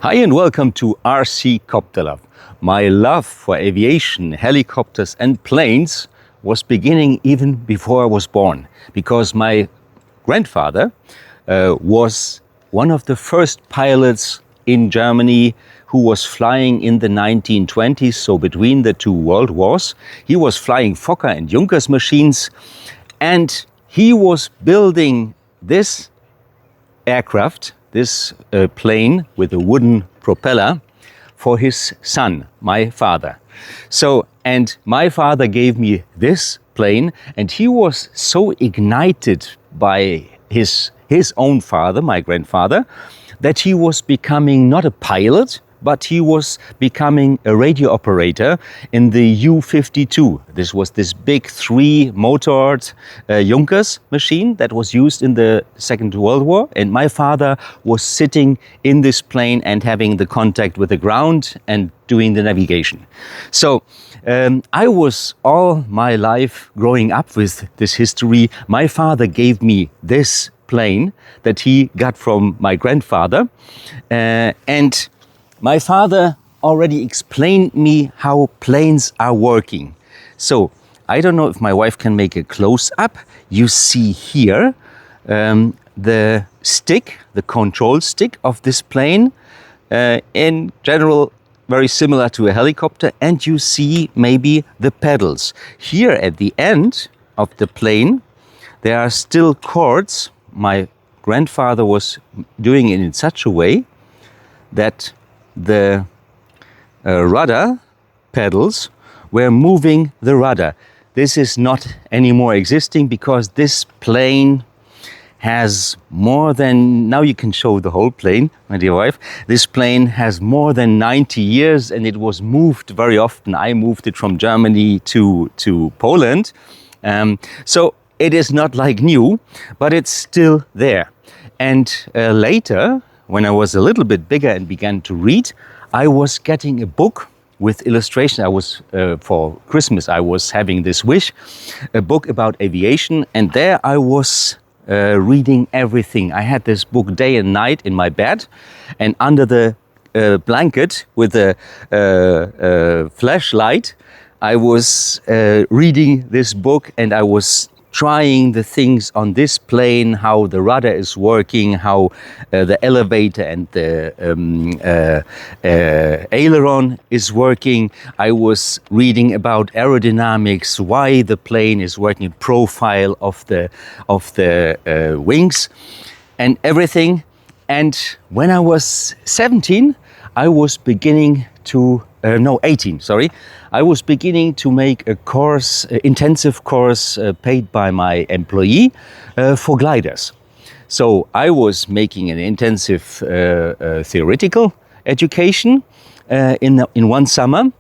Hi and welcome to RC Copter Love. My love for aviation, helicopters and planes was beginning even before I was born, because my grandfather was one of the first pilots in Germany who was flying in the 1920s, so between the two world wars. He was flying Fokker and Junkers machines, and he was building this aircraft, this plane with a wooden propeller, for his son, my father. So, and my father gave me this plane, and he was so ignited by his own father, my grandfather, that he was becoming not a pilot, but he was becoming a radio operator in the U-52. This was this big three-motored Junkers machine that was used in the Second World War. And my father was sitting in this plane and having the contact with the ground and doing the navigation. So I was all my life growing up with this history. My father gave me this plane that he got from my grandfather. And my father already explained me how planes are working. So I don't know if my wife can make a close-up. You see here the stick, the control stick of this plane, in general very similar to a helicopter, and you see maybe the pedals. Here at the end of the plane there are still cords. My grandfather was doing it in such a way that the rudder pedals were moving the rudder. This is not anymore existing because this plane has more than, now you can show the whole plane, my dear wife. This plane has more than 90 years and it was moved very often. I moved it from Germany to Poland. So it is not like new, but it's still there. And later, when I was a little bit bigger and began to read, I was getting a book with illustration. I was, for Christmas, I was having this wish, a book about aviation, and there I was reading everything. I had this book day and night in my bed, and under the blanket with a flashlight, I was reading this book, and I was trying the things on this plane, how the rudder is working, how the elevator and the aileron is working. I was reading about aerodynamics, why the plane is working, profile of the wings and everything. And when I was 17, I was beginning to 18, sorry. I was beginning to make a course, intensive course paid by my employee for gliders. So I was making an intensive theoretical education in one summer,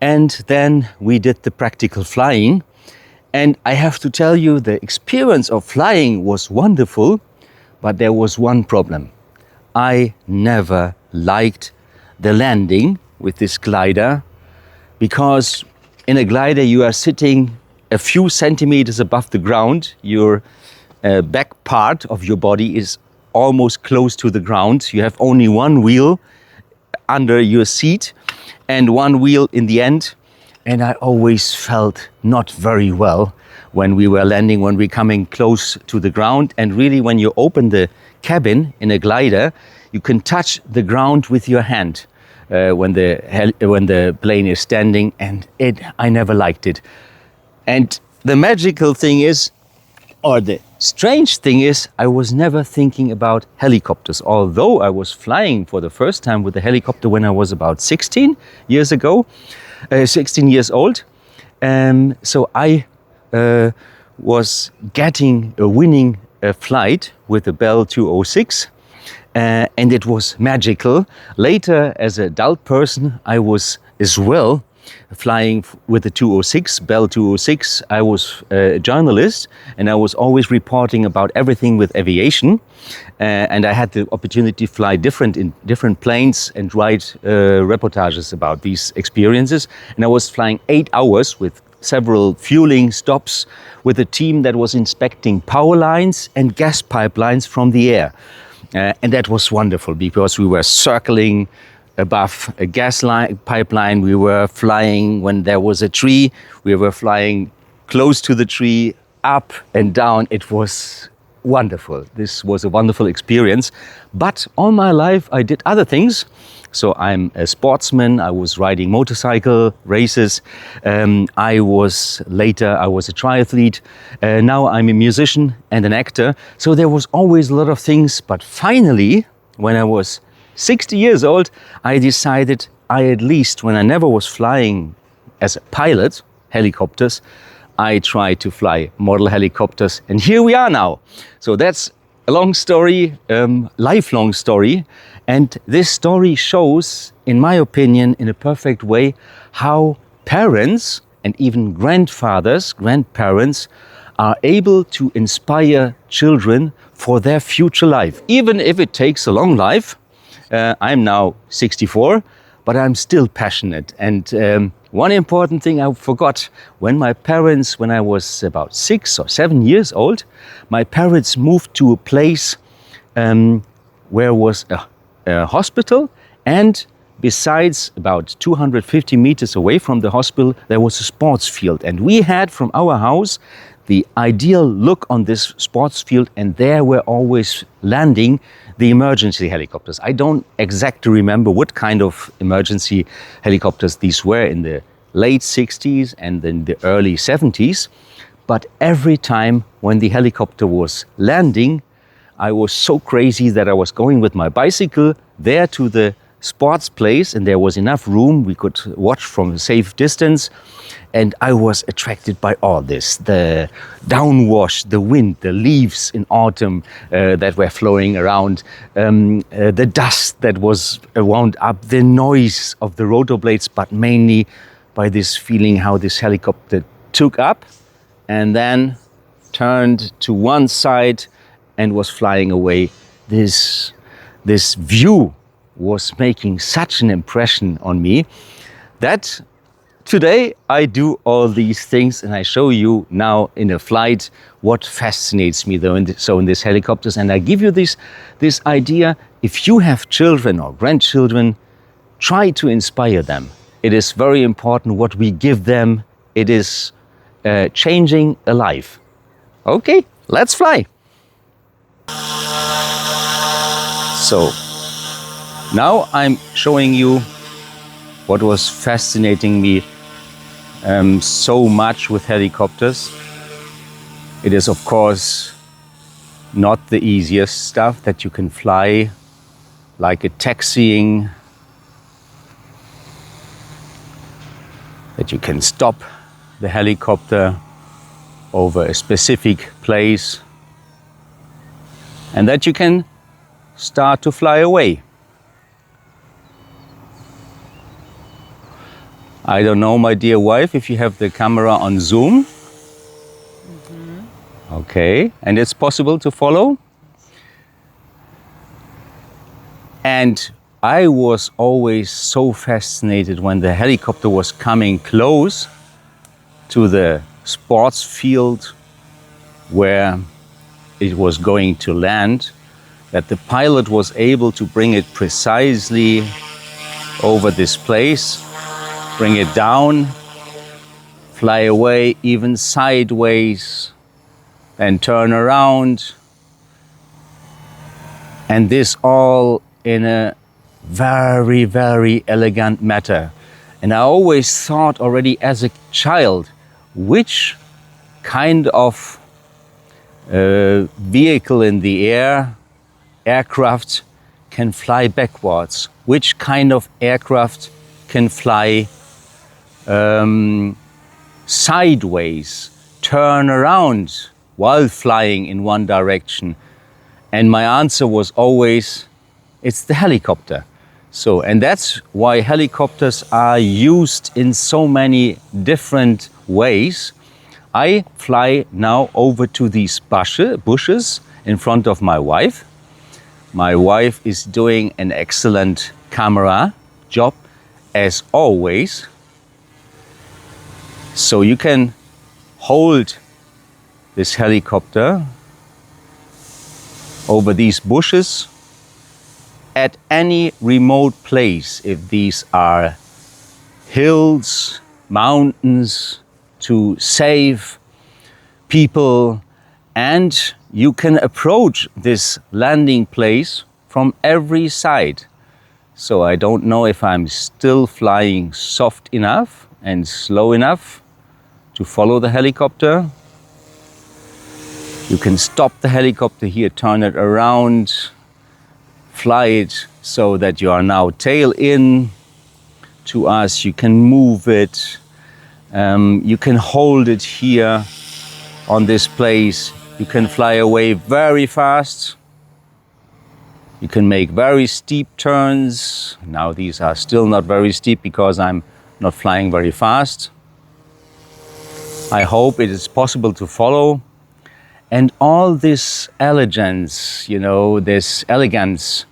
and then we did the practical flying. And I have to tell you, the experience of flying was wonderful, but there was one problem. I never liked the landing with this glider, because in a glider you are sitting a few centimeters above the ground. Your back part of your body is almost close to the ground. You have only one wheel under your seat and one wheel in the end. And I always felt not very well when we were landing, when we're coming close to the ground. And really, when you open the cabin in a glider, you can touch the ground with your hand. When the plane is standing, and I never liked it. And the magical thing is, or the strange thing is, I was never thinking about helicopters, although I was flying for the first time with a helicopter when I was about 16 years old. So I was winning a flight with a Bell 206. And it was magical. Later, as an adult person, I was as well flying with the 206, Bell 206. I was a journalist, and I was always reporting about everything with aviation. And I had the opportunity to fly in different planes and write reportages about these experiences. And I was flying 8 hours with several fueling stops with a team that was inspecting power lines and gas pipelines from the air. And that was wonderful because we were circling above a gas line, pipeline. We were flying when there was a tree. We were flying close to the tree, up and down. It was wonderful. This was a wonderful experience. But all my life I did other things. So I'm a sportsman. I was riding motorcycle races. I was a triathlete. Now I'm a musician and an actor. So there was always a lot of things. But finally, when I was 60 years old, I decided at least when I never was flying as a pilot, helicopters, I tried to fly model helicopters. And here we are now. So that's a long story, lifelong story. And this story shows, in my opinion, in a perfect way, how parents and even grandparents are able to inspire children for their future life. Even if it takes a long life. I'm now 64, but I'm still passionate. And one important thing I forgot, when I was about 6 or 7 years old, my parents moved to a place where was a hospital, and besides, about 250 meters away from the hospital, there was a sports field. And we had from our house the ideal look on this sports field, and there were always landing the emergency helicopters. I don't exactly remember what kind of emergency helicopters these were in the late 60s and in the early 70s. But every time when the helicopter was landing, I was so crazy that I was going with my bicycle there to the sports place, and there was enough room. We could watch from a safe distance. And I was attracted by all this, the downwash, the wind, the leaves in autumn that were flowing around, the dust that was wound up, the noise of the rotor blades, but mainly by this feeling how this helicopter took up and then turned to one side and was flying away. This view was making such an impression on me that today I do all these things, and I show you now in a flight what fascinates me though in these helicopters. And I give you this idea: if you have children or grandchildren, try to inspire them. It is very important what we give them. It is changing a life. Okay, let's fly. So now I'm showing you what was fascinating me so much with helicopters. It is, of course, not the easiest stuff that you can fly, like a taxiing, that you can stop the helicopter over a specific place, and that you can start to fly away. I don't know, my dear wife, if you have the camera on zoom. Mm-hmm. Okay, and it's possible to follow. And I was always so fascinated when the helicopter was coming close to the sports field where it was going to land, that the pilot was able to bring it precisely over this place, bring it down, fly away even sideways, then turn around. And this all in a very, very elegant manner. And I always thought already as a child, which kind of vehicle in the air, aircraft, can fly backwards? Which kind of aircraft can fly sideways, turn around while flying in one direction? And my answer was always, it's the helicopter. So, and that's why helicopters are used in so many different ways. I fly now over to these bushes in front of my wife. My wife is doing an excellent camera job, as always. So you can hold this helicopter over these bushes at any remote place, if these are hills, mountains, to save people, and you can approach this landing place from every side. So I don't know if I'm still flying soft enough and slow enough to follow the helicopter. You can stop the helicopter here, turn it around, fly it so that you are now tail in to us. You can move it. You can hold it here on this place. You can fly away very fast. You can make very steep turns. Now these are still not very steep because I'm not flying very fast. I hope it is possible to follow. And all this elegance, you know, this elegance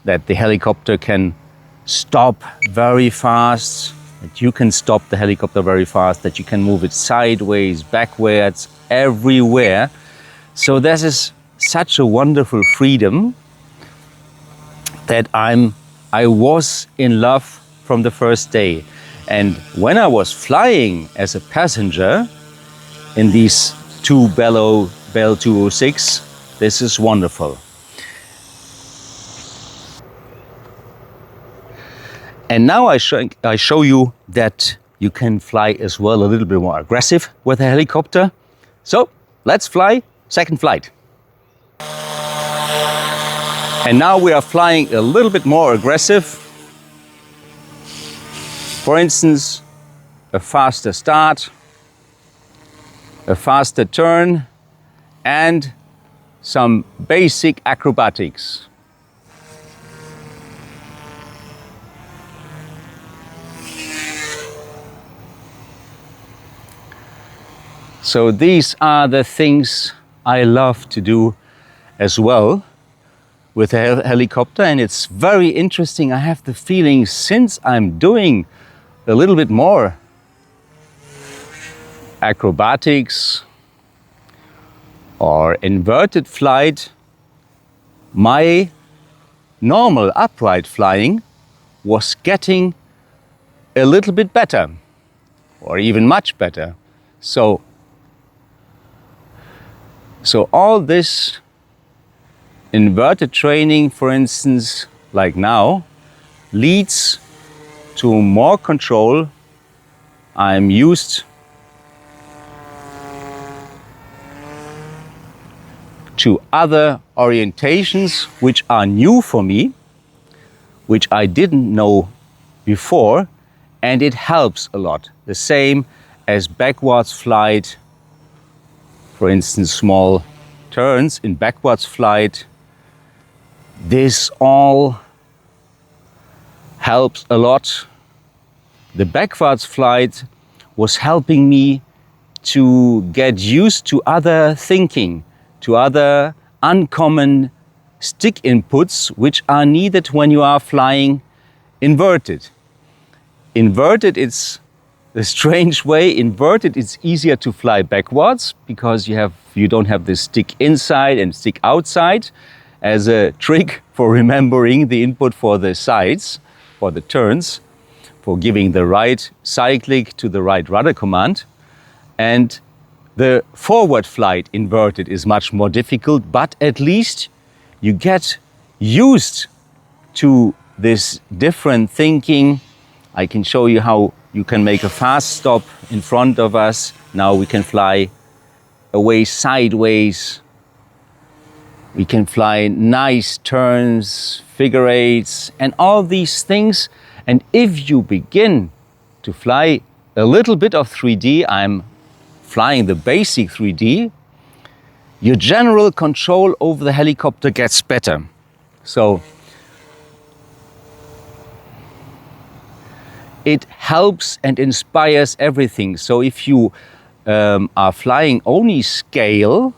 that the helicopter can stop very fast, that you can stop the helicopter very fast, that you can move it sideways, backwards, everywhere. So this is such a wonderful freedom that I was in love from the first day. And when I was flying as a passenger in these two Bell 206, this is wonderful. And now I show you that you can fly as well a little bit more aggressive with a helicopter. So let's fly second flight. And now we are flying a little bit more aggressive. For instance, a faster start, a faster turn, and some basic acrobatics. So these are the things I love to do as well with a helicopter, and it's very interesting. I have the feeling, since I'm doing a little bit more acrobatics or inverted flight, my normal upright flying was getting a little bit better, or even much better. So all this inverted training, for instance, like now, leads to more control. I'm used to other orientations which are new for me, which I didn't know before, and it helps a lot. The same as backwards flight, for instance, small turns in backwards flight. This all helps a lot. The backwards flight was helping me to get used to other thinking, to other uncommon stick inputs which are needed when you are flying inverted. Inverted, it's a strange way. Inverted, it's easier to fly backwards because you don't have the stick inside and stick outside as a trick for remembering the input for the sides, for the turns, for giving the right cyclic to the right rudder command. And the forward flight inverted is much more difficult, but at least you get used to this different thinking. I can show you how you can make a fast stop in front of us. Now we can fly away sideways. We can fly nice turns, figure eights, and all these things. And if you begin to fly a little bit of 3D, I'm flying the basic 3D, your general control over the helicopter gets better. So it helps and inspires everything. So if you are flying only scale,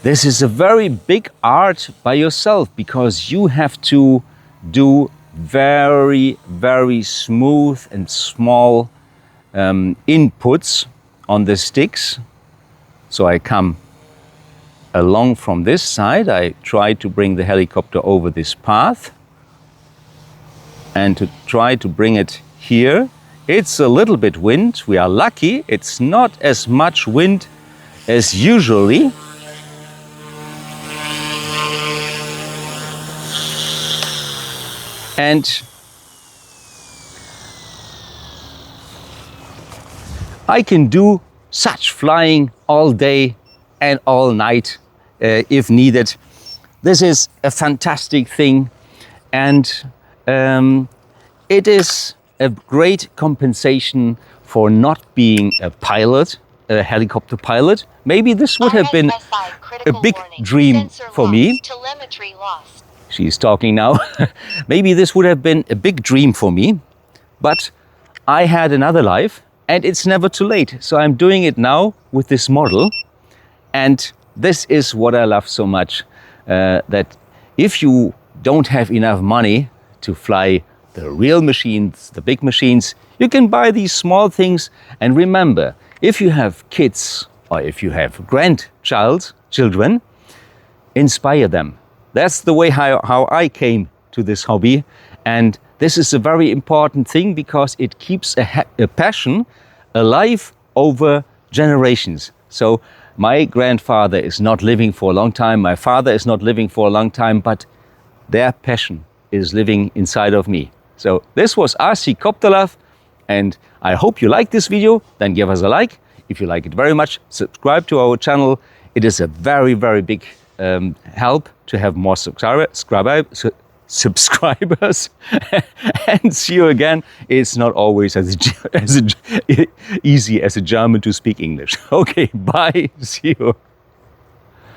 this is a very big art by yourself, because you have to do very, very smooth and small inputs on the sticks. So I come along from this side, I try to bring the helicopter over this path, and to try to bring it here. It's a little bit wind. We are lucky. It's not as much wind as usually. And I can do such flying all day and all night if needed. This is a fantastic thing, and it is a great compensation for not being a pilot, a helicopter pilot. Maybe this would have been a big dream for me. She's talking now. Maybe this would have been a big dream for me, but I had another life and it's never too late. So I'm doing it now with this model. And this is what I love so much, that if you don't have enough money to fly the real machines, the big machines, you can buy these small things. And remember, if you have kids or if you have children, inspire them. That's the way how I came to this hobby. And this is a very important thing because it keeps a passion alive over generations. So my grandfather is not living for a long time, my father is not living for a long time, but their passion is living inside of me. So this was RC Copter Love, and I hope you like this video. Then give us a like. If you like it very much, subscribe to our channel. It is a very, very big help to have more subscribers. And see you again. It's not always as easy as a German to speak English. Okay, bye. See you.